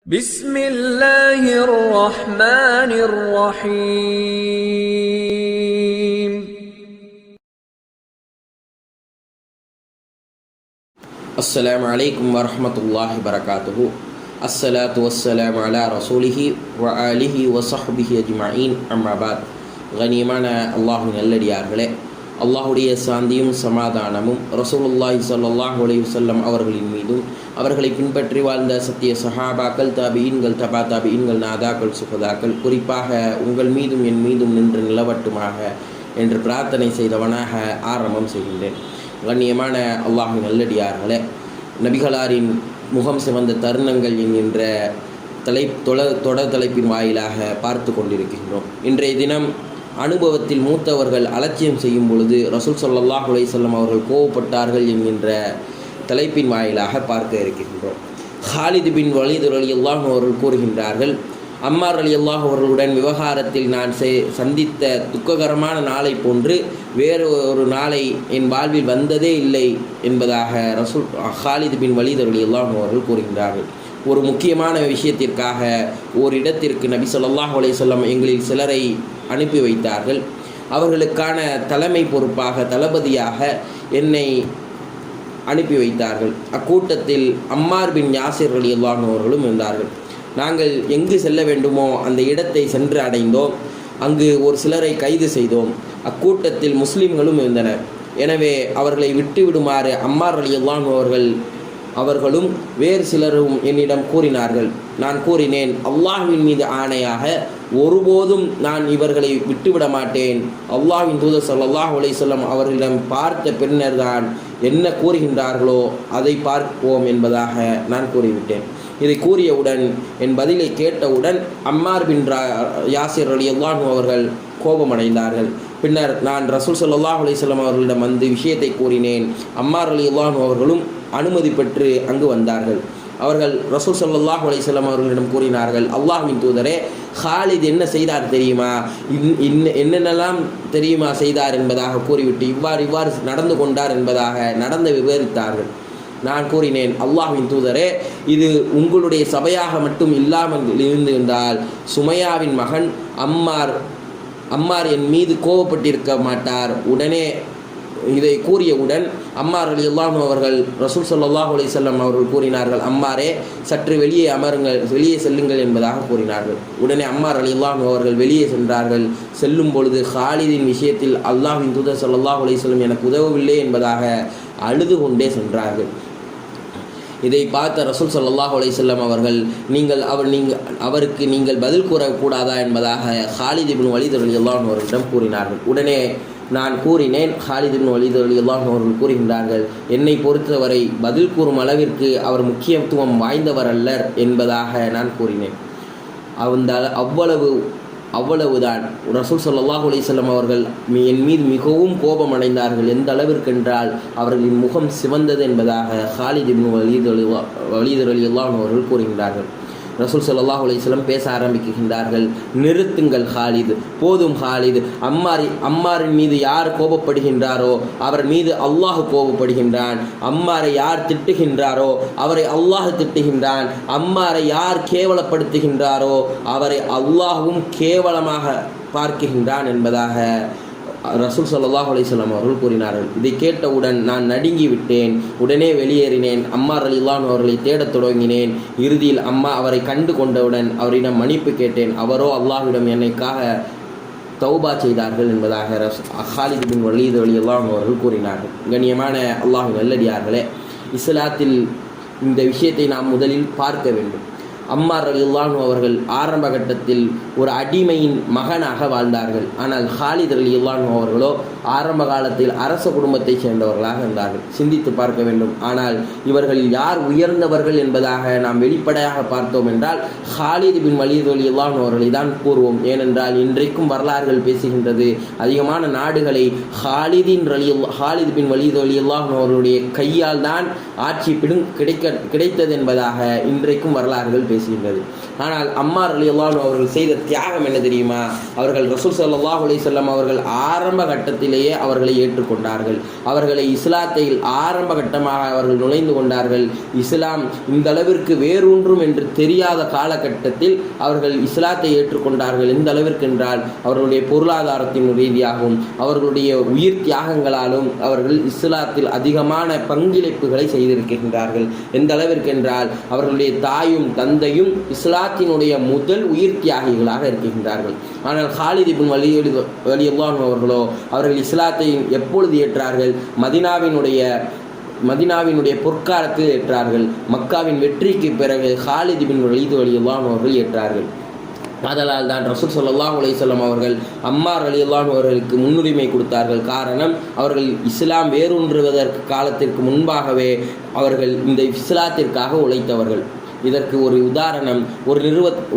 بسم الله الرحمن الرحيم. السلام عليكم ورحمة الله وبركاته. الصلاة والسلام على رسوله وآله وصحبه أجمعين. أما بعد. கண்ணியமான அல்லாஹ்வின் நல்லடியார்களே, அல்லாஹுடைய சாந்தியும் சமாதானமும் ரசூலுல்லாஹி ஸல்லல்லாஹு அலைஹி வஸல்லம் அவர்களின் மீதும் அவர்களை பின்பற்றி வாழ்ந்த சத்திய சஹாபாக்கள், தாபிஈன்கள், தபா தாபிஈன்கள், நாதாக்கள், சுகதாக்கள், குறிப்பாக உங்கள் மீதும் என் மீதும் நின்று நிலவட்டுமாக என்று பிரார்த்தனை செய்தவனாக ஆரம்பம் செய்கின்றேன். கண்ணியமான அல்லாஹ்வின் நல்லடியார்களே, நபிகளாரின் முகம் சிவந்த தருணங்கள் என்கின்ற தொடர் தலைப்பின் வாயிலாக பார்த்து கொண்டிருக்கின்றோம். இன்றைய தினம் அனுபவத்தில் மூத்தவர்கள் அலட்சியம் செய்யும் பொழுது ரசூல் ஸல்லல்லாஹு அலைஹி வஸல்லம் அவர்கள் கோபப்பட்டார்கள் என்கின்ற தலைப்பின் வாயிலாக பார்க்க இருக்கின்றோம். ஹாலித் பின் வலீத் ரலியல்லாஹு அவர்கள் கூறுகின்றார்கள், அம்மார் ரலியல்லாஹு அவர்களுடன் விவகாரத்தில் நான் சந்தித்த துக்ககரமான நாளை போன்று வேறு ஒரு நாளை என் வாழ்வில் வந்ததே இல்லை என்பதாக ஹாலித் பின் வலீத் ரலியல்லாஹு அவர்கள் கூறுகின்றார்கள். ஒரு முக்கியமான விஷயத்திற்காக ஓரிடத்திற்கு நபி ஸல்லல்லாஹு அலைஹி வஸல்லம் எங்களில் சிலரை அனுப்பி வைத்தார்கள். அவர்களுக்கான தலைமை பொறுப்பாக, தளபதியாக என்னை அனுப்பி வைத்தார்கள். அக்கூட்டத்தில் அம்மார் பின் யாசிர் ரலியல்லாஹு அவர்களும் இருந்தார்கள். நாங்கள் எங்கு செல்ல வேண்டுமோ அந்த இடத்தை சென்று அடைந்தோம். அங்கு ஒரு சிலரை கைது செய்தோம். அக்கூட்டத்தில் முஸ்லிம்களும் இருந்தனர். எனவே அவர்களை விட்டுவிடுமாறு அம்மார் ரலியல்லாஹு அவர்களும் வேறு சிலரும் என்னிடம் கூறினார்கள். நான் கூறினேன், அல்லாஹ்வின் மீது ஆணையாக ஒருபோதும் நான் இவர்களை விட்டுவிட மாட்டேன். அல்லாஹ்வின் தூதர் ஸல்லல்லாஹு அலைஹி வஸல்லம் அவர்களிடம் பார்த்த பின்னர் தான் என்ன கூறுகின்றார்களோ அதை பார்ப்போம் என்பதாக நான் கூறிவிட்டேன். இதை கூறியவுடன், என் பதிலை கேட்டவுடன் அம்மார் பின் யாசிர் ரலியல்லாஹு அவர்கள் கோபமடைந்தார்கள். பின்னர் நான் ரசூல் ஸல்லல்லாஹு அலைஹி வஸல்லம் அவர்களிடம் வந்து விஷயத்தை கூறினேன். அம்மார் ரலியல்லாஹு அவர்களும் அனுமதி பெற்று அங்கு வந்தார்கள். அவர்கள் ரசூல் ஸல்லல்லாஹு அலைஹி வஸல்லம் அவர்களிடம் கூறினார்கள், அல்லாஹ்வின் தூதரே, ஹாலித் என்ன செய்தார் தெரியுமா, என்னென்னலாம் தெரியுமா செய்தார் என்பதாக கூறிவிட்டு இவ்வாறு நடந்து கொண்டார் என்பதாக நடந்து விவரித்தார்கள். நான் கூறினேன், அல்லாஹ்வின் தூதரே, இது உங்களுடைய சபையாக மட்டும் இல்லாமல் இருந்திருந்தால் சுமையாவின் மகன் அம்மார் என் மீது கோபப்பட்டிருக்க மாட்டார். உடனே இதை கூறியவுடன் அம்மார் ரலியல்லாஹு அவர்கள் ரசூல் ஸல்லல்லாஹு அலைஹி வஸல்லம் அவர்கள் கூறினார்கள், அம்மாரே, சற்று வெளியே அமருங்கள், வெளியே செல்லுங்கள் என்பதாக கூறினார்கள். உடனே அம்மார் ரலியல்லாஹு அவர்கள் வெளியே சென்றார்கள். செல்லும் பொழுது ஹாலிதின் விஷயத்தில் அல்லாஹ்வின் தூதர் ஸல்லல்லாஹு அலைஹி வஸல்லம் எனக்கு உதவவில்லை என்பதாக அழுது கொண்டே சென்றார்கள். இதை பார்த்த ரசூல் ஸல்லல்லாஹு அலைஹி வஸல்லம் அவர்கள், அவருக்கு நீங்கள் பதில் கூறக்கூடாதா என்பதாக ஹாலித் பின் வலீத் ரலியல்லாஹு அவர்களிடம் கூறினார்கள். உடனே நான் கூறினேன், ஹாலித் பின் வலீத் ரலியல்லாஹு அவர்கள் கூறுகின்றார்கள், என்னை பொறுத்தவரை பதில் கூறும் அளவிற்கு அவர் முக்கியத்துவம் வாய்ந்தவர் அல்லர் என்பதாக நான் கூறினேன். அவ்வளவுதான். ரசூல் ஸல்லல்லாஹு அலைஹி வஸல்லம் அவர்கள் என் மீது மிகவும் கோபமடைந்தார்கள். எந்த அளவிற்கென்றால் அவர்களின் முகம் சிவந்தது என்பதாக ஹாலித் பின் வலீத் ரலியல்லாஹு அவர்கள் கூறுகின்றார்கள். ரசூல் ஸல்லல்லாஹு அலைஹி வஸல்லம் பேச ஆரம்பிக்கின்றார்கள், நிறுத்துங்கள் ஹாலித், போதும் ஹாலித். அம்மாரின் மீது யார் கோபப்படுகின்றாரோ அவர் மீது அல்லாஹ் கோபப்படுகின்றான். அம்மாரை யார் திட்டுகின்றாரோ அவரை அல்லாஹ் திட்டுகின்றான். அம்மாரை யார் கேவலப்படுத்துகின்றாரோ அவரை அல்லாஹ்வும் கேவலமாக பார்க்கின்றான் என்பதாக ரசூல் ஸல்லல்லாஹு அலைஹி வஸல்லம் அவர்கள் கூறினார்கள். இதை கேட்டவுடன் நான் நடுங்கி விட்டேன். உடனே வெளியேறினேன். அம்மார் ரலியல்லாஹு அவர்களை தேடத் தொடங்கினேன். இறுதியில் அவரை கண்டு கொண்டவுடன் அவரிடம் மன்னிப்பு கேட்டேன். அவரோ அல்லாஹ்விடம் என்னைக்காக தௌபா செய்தார்கள் என்பதாக ஹாலித் பின் வலீத் ரலியல்லாஹு அவர்கள் கூறினார்கள். கண்ணியமான அல்லாஹ்வின் நல்லடியார்களே, இஸ்லாத்தில் இந்த விஷயத்தை நாம் முதலில் பார்க்க வேண்டும். அம்மார் ரலியல்லாஹு அவர்கள் ஆரம்ப கட்டத்தில் ஒரு அடிமையின் மகனாக வாழ்ந்தார்கள். ஆனால் ஹாலித் ரலியல்லாஹு அவர்களோ ஆரம்ப காலத்தில் அரச குடும்பத்தை சேர்ந்தவர்களாக இருந்தார்கள். சிந்தித்து பார்க்க வேண்டும். ஆனால் இவர்களில் யார் உயர்ந்தவர்கள் என்பதாக நாம் வெளிப்படையாக பார்த்தோம் என்றால் ஹாலித் பின் வலீத் ரலியல்லாஹு அவர்களை தான் கூறுவோம். ஏனென்றால் இன்றைக்கும் வரலாறுகள் பேசுகின்றது, அதிகமான நாடுகளை ஹாலித் பின் வலீத் ரலியல்லாஹு அவர்களுடைய கையால் தான் ஆட்சி கிடைத்தது என்பதாக இன்றைக்கும் வரலாறுகள் பேசுகின்றது. ஆனால் அம்மார் ரலியல்லாஹு அன்ஹு அவர்கள் செய்த தியாகம் என்ன தெரியுமா? அவர்கள் ரசூல் ஸல்லல்லாஹு அலைஹி வஸல்லம் அவர்கள் ஆரம்ப கட்டத்திலேயே அவர்களை ஏற்றுக்கொண்டார்கள். அவர்களை இஸ்லாத்தில் ஆரம்ப கட்டமாக அவர்கள் நுழைந்து கொண்டார்கள். இஸ்லாம் இந்த அளவிற்கு வேறொன்றும் என்று தெரியாத காலகட்டத்தில் அவர்கள் இஸ்லாத்தை ஏற்றுக்கொண்டார்கள். எந்த அளவிற்கு என்றால் அவர்களுடைய பொருளாதாரத்தின் ரீதியாகவும் அவர்களுடைய உயிர் தியாகங்களாலும் அவர்கள் இஸ்லாத்தில் அதிகமான பங்களிப்புகளை செய்திருக்கின்றார்கள். எந்த அளவிற்கு என்றால் அவர்களுடைய தாயும் தந்தையும் இஸ்லாத்தினுடைய முதல் உயிர் தியாகிகளாக இருக்கின்றார்கள். ஆனால் காலித் இப்னு வலீத் ரலியல்லாஹு அன்ஹு அவர்களோ அவர்கள் இஸ்லாத்தை எப்பொழுது ஏற்றார்கள்? மதீனாவினுடைய பொற்காலத்தில் ஏற்றார்கள். மக்காவின் வெற்றிக்கு பிறகு காலித் இப்னு வலீத் ரலியல்லாஹு அன்ஹு அவர்கள் ஏற்றார்கள். ஆதலால் தான் ரசூல் ஸல்லல்லாஹு அலைஹி வஸல்லம் அவர்கள் அம்மார் ரலியல்லாஹு அன்ஹு அவர்களுக்கு முன்னுரிமை கொடுத்தார்கள். காரணம், அவர்கள் இஸ்லாம் வேரூன்றுவதற்கு காலத்திற்கு முன்பாகவே அவர்கள் இந்த இஸ்லாத்திற்காக உழைத்தவர்கள். இதற்கு ஒரு உதாரணம்,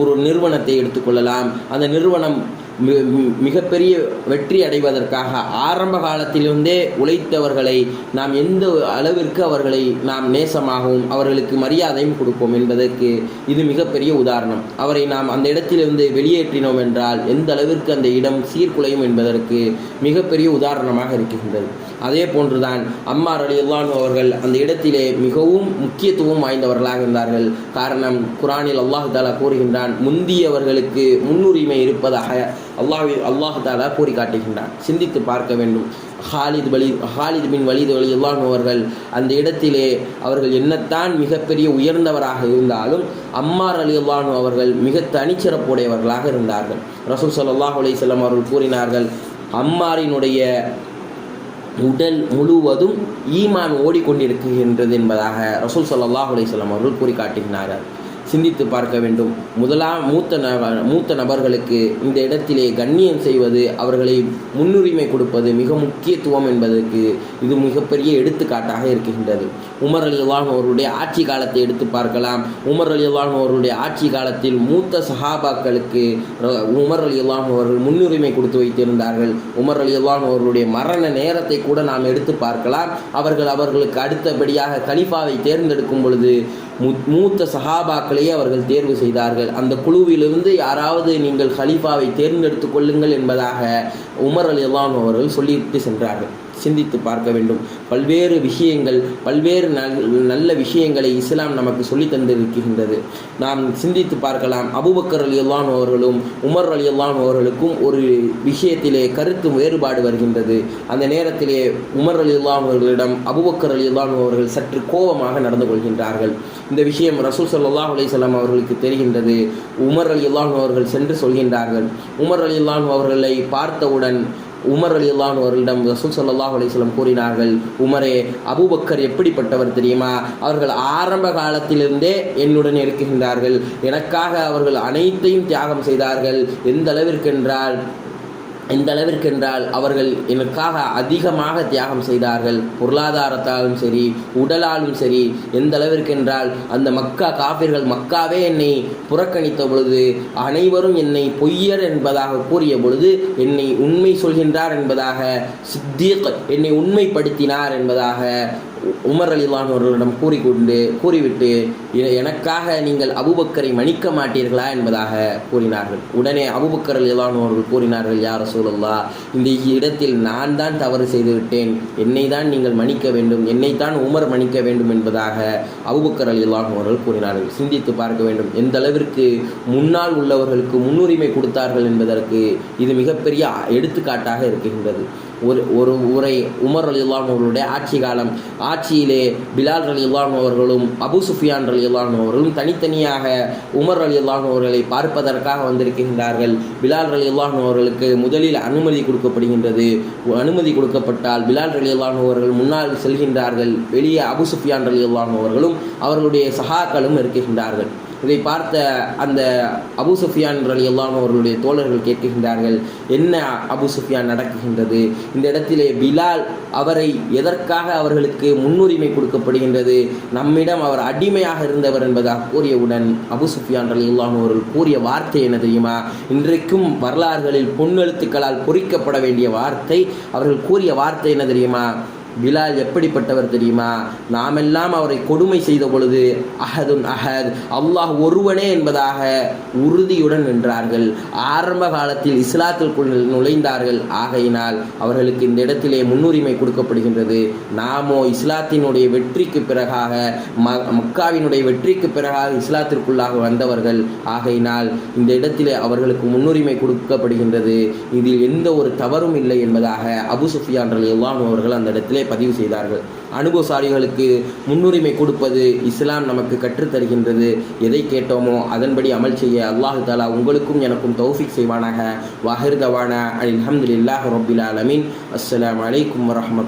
ஒரு நிறுவனத்தை எடுத்துக்கொள்ளலாம். அந்த நிறுவனம் மிகப்பெரிய வெற்றி அடைவதற்காக ஆரம்ப காலத்திலிருந்தே உழைத்தவர்களை நாம் எந்த அளவிற்கு அவர்களை நாம் நேசமாகவும் அவர்களுக்கு மரியாதையும் கொடுப்போம் என்பதற்கு இது மிகப்பெரிய உதாரணம். அவரை நாம் அந்த இடத்திலிருந்து வெளியேற்றினோம் என்றால் எந்த அளவிற்கு அந்த இடம் சீர்குலையும் என்பதற்கு மிகப்பெரிய உதாரணமாக இருக்கின்றது. அதே போன்றுதான் அம்மார் ரலியல்லாஹு அன்ஹு அவர்கள் அந்த இடத்திலே மிகவும் முக்கியத்துவம் வாய்ந்தவர்களாக இருந்தார்கள். காரணம், குர்ஆனில் அல்லாஹ் தஆலா கூறுகின்றான், முந்தியவர்களுக்கு முன்னுரிமை இருப்பதாக அல்லாஹ் தஆலா கூறி காட்டுகின்றான். சிந்தித்து பார்க்க வேண்டும். காலித் பின் வலீத் ரலியல்லாஹு அன்ஹு அவர்கள் அந்த இடத்திலே அவர்கள் என்னத்தான் மிகப்பெரிய உயர்ந்தவராக இருந்தாலும் அம்மார் ரலியல்லாஹு அன்ஹு அவர்கள் மிக தனிச்சிறப்புடையவர்களாக இருந்தார்கள். ரசூல் ஸல்லல்லாஹு அலைஹி வஸல்லம் அவர்கள் கூறினார்கள், அம்மாரினுடைய உடல் முழுவதும் ஈமான் ஓடிக்கொண்டிருக்கின்றது என்பதாக ரசூல் ஸல்லல்லாஹு அலைஹி வஸல்லம் அவர்கள் கூறி காட்டுகிறார்கள். சிந்தித்து பார்க்க வேண்டும். மூத்த நபர்களுக்கு இந்த இடத்திலே கண்ணியம் செய்வது, அவர்களை முன்னுரிமை கொடுப்பது மிக முக்கியத்துவம் என்பதற்கு இது மிகப்பெரிய எடுத்துக்காட்டாக இருக்கின்றது. உமர் ரலியல்லாஹு அன்ஹு அவர்களுடைய ஆட்சி காலத்தை எடுத்து பார்க்கலாம். உமர் ரலியல்லாஹு அன்ஹு அவர்களுடைய ஆட்சி காலத்தில் மூத்த சஹாபாக்களுக்கு உமர் ரலியல்லாஹு அன்ஹு அவர்கள் முன்னுரிமை கொடுத்து வைத்திருந்தார்கள். உமர் ரலியல்லாஹு அன்ஹு அவர்களுடைய மரண நேரத்தை கூட நாம் எடுத்து பார்க்கலாம். அவர்களுக்கு அடுத்தபடியாக கலீஃபாவை தேர்ந்தெடுக்கும் பொழுது மூத்த சஹாபாக்களையே அவர்கள் தேர்வு செய்தார்கள். அந்த குழுவிலிருந்து யாராவது நீங்கள் கலீஃபாவை தேர்ந்தெடுத்து கொள்ளுங்கள் என்பதாக உமர் ரலியல்லாஹு அன்ஹு அவர்கள் சொல்லிவிட்டு சென்றார்கள். சிந்தித்து பார்க்க வேண்டும். பல்வேறு விஷயங்கள், பல்வேறு நல்ல விஷயங்களை இஸ்லாம் நமக்கு சொல்லி தந்திருக்கின்றது. நாம் சிந்தித்து பார்க்கலாம். அபூபக்கர் ரலியல்லாஹு அன்ஹு அவர்களும் உமர் ரலியல்லாஹு அன்ஹு அவர்களுக்கும் ஒரு விஷயத்திலே கருத்து வேறுபாடு வருகின்றது. அந்த நேரத்திலே உமர் ரலியல்லாஹு அன்ஹு அவர்களிடம் அபூபக்கர் ரலியல்லாஹு அன்ஹு அவர்கள் சற்று கோபமாக நடந்து கொள்கின்றார்கள். இந்த விஷயம் ரசூல் ஸல்லல்லாஹு அலைஹி வஸல்லம் அவர்களுக்கு தெரிகின்றது. உமர் ரலியல்லாஹு அன்ஹு அவர்கள் சென்று சொல்கின்றார்கள். உமர் ரலியல்லாஹு அன்ஹு அவர்களை பார்த்தவுடன் உமர் ரலியல்லாஹு அன்ஹு அவர்களிடம் ரசூல் ஸல்லல்லாஹு அலைஹி வஸல்லம் கூறினார்கள், உமரே, அபூபக்கர் எப்படிப்பட்டவர் தெரியுமா? அவர்கள் ஆரம்ப காலத்திலிருந்தே என்னுடன் இருக்கின்றார்கள். எனக்காக அவர்கள் அனைத்தையும் தியாகம் செய்தார்கள். எந்த அளவிற்கென்றால் அவர்கள் எனக்காக அதிகமாக தியாகம் செய்தார்கள். பொருளாதாரத்தாலும் சரி, உடலாலும் சரி. எந்த அளவிற்கென்றால் அந்த காபிர்கள் மக்காவே என்னை புறக்கணித்த பொழுது, அனைவரும் என்னை பொய்யர் என்பதாக கூறிய பொழுது, என்னை உண்மை சொல்கின்றார் என்பதாக, சித்தீக் என்னை உண்மைப்படுத்தினார் என்பதாக உமர் ரலியல்லாஹு அன்ஹு அவர்களிடம் கூறிவிட்டு, எனக்காக நீங்கள் அபூபக்கரை மன்னிக்க மாட்டீர்களா என்பதாக கூறினார்கள். உடனே அபூபக்கர் ரலியல்லாஹு அன்ஹு அவர்கள் கூறினார்கள், யா ரசூலல்லாஹ், இந்த இடத்தில் நான் தான் தவறு செய்துவிட்டேன், என்னை தான் நீங்கள் மன்னிக்க வேண்டும், என்னைத்தான் உமர் மன்னிக்க வேண்டும் என்பதாக அபூபக்கர் ரலியல்லாஹு அன்ஹு அவர்கள் கூறினார்கள். சிந்தித்து பார்க்க வேண்டும். எந்த அளவிற்கு முன்னால் உள்ளவர்களுக்கு முன்னுரிமை கொடுத்தார்கள் என்பதற்கு இது மிகப்பெரிய எடுத்துக்காட்டாக இருக்கின்றது. ஒரு உரை உமர் ரலியல்லாஹு அன்ஹு அவர்களுடைய ஆட்சி காலம். ஆட்சியிலே பிலால் ரலியல்லாஹு அன்ஹு அவர்களும் அபூ சுஃபியான் ரலியல்லாஹு அன்ஹு அவர்களும் தனித்தனியாக உமர் ரலியல்லாஹு அன்ஹு அவர்களை பார்ப்பதற்காக வந்திருக்கின்றார்கள். பிலால் ரலியல்லாஹு அன்ஹு அவர்களுக்கு முதலில் அனுமதி கொடுக்கப்படுகின்றது. அனுமதி கொடுக்கப்பட்டால் பிலால் ரலியல்லாஹு அன்ஹு அவர்கள் முன்னால் செல்கின்றார்கள். வெளியே அபூ சுஃபியான் ரலியல்லாஹு அன்ஹு அவர்களும் அவர்களுடைய சஹாக்களும் இருக்கின்றார்கள். இதை பார்த்த அந்த அபூ சுஃபியான் ரலியல்லாஹு அன்ஹு அவர்களுடைய தோழர்கள் கேட்கின்றார்கள், என்ன அபூ சுஃபியான் நடக்குகின்றது? இந்த இடத்திலே பிலால் அவரை எதற்காக அவர்களுக்கு முன்னுரிமை கொடுக்கப்படுகின்றது? நம்மிடம் அவர் அடிமையாக இருந்தவர் என்பதாக கூறியவுடன் அபூ சுஃபியான் ரலியல்லாஹு அன்ஹு அவர்கள் கூறிய வார்த்தை என்ன தெரியுமா? இன்றைக்கும் வரலாறுகளில் பொன்னெழுத்துக்களால் பொறிக்கப்பட வேண்டிய வார்த்தை. அவர்கள் கூறிய வார்த்தை என்ன தெரியுமா? பிலால் எப்படிப்பட்டவர் தெரியுமா? நாமெல்லாம் அவரை கொடுமை செய்த பொழுது அஹதுன் அஹத், அல்லாஹ் ஒருவனே என்பதாக உறுதியுடன் நின்றார்கள். ஆரம்ப காலத்தில் இஸ்லாத்திற்குள் நுழைந்தார்கள். ஆகையினால் அவர்களுக்கு இந்த இடத்திலே முன்னுரிமை கொடுக்கப்படுகின்றது. நாமோ இஸ்லாத்தினுடைய வெற்றிக்கு பிறகாக, மக்காவினுடைய வெற்றிக்கு பிறகாக இஸ்லாத்திற்குள்ளாக வந்தவர்கள். ஆகையினால் இந்த இடத்திலே அவர்களுக்கு முன்னுரிமை கொடுக்கப்படுகின்றது. இதில் எந்த ஒரு தவறும் இல்லை என்பதாக அபு சுஃபியான் ரலியல்லாஹு அன்ஹு அவர்கள் அந்த இடத்திலே பதிவு செய்தார்கள். அனுபவசாலிகளுக்கு முன்னுரிமை கொடுப்பது இஸ்லாம் நமக்கு கற்றுத்தருகின்றது. எதை கேட்டோமோ அதன்படி அமல் செய்ய அல்லாஹு தஆலா உங்களுக்கும் எனக்கும் தௌஃபீக் செய்வானாக. வாஹிர் தவானா அல்ஹம்துலில்லாஹி ரப்பில் ஆலமீன். அஸ்ஸலாமு அலைக்கும் வரஹ்மத்துல்லாஹி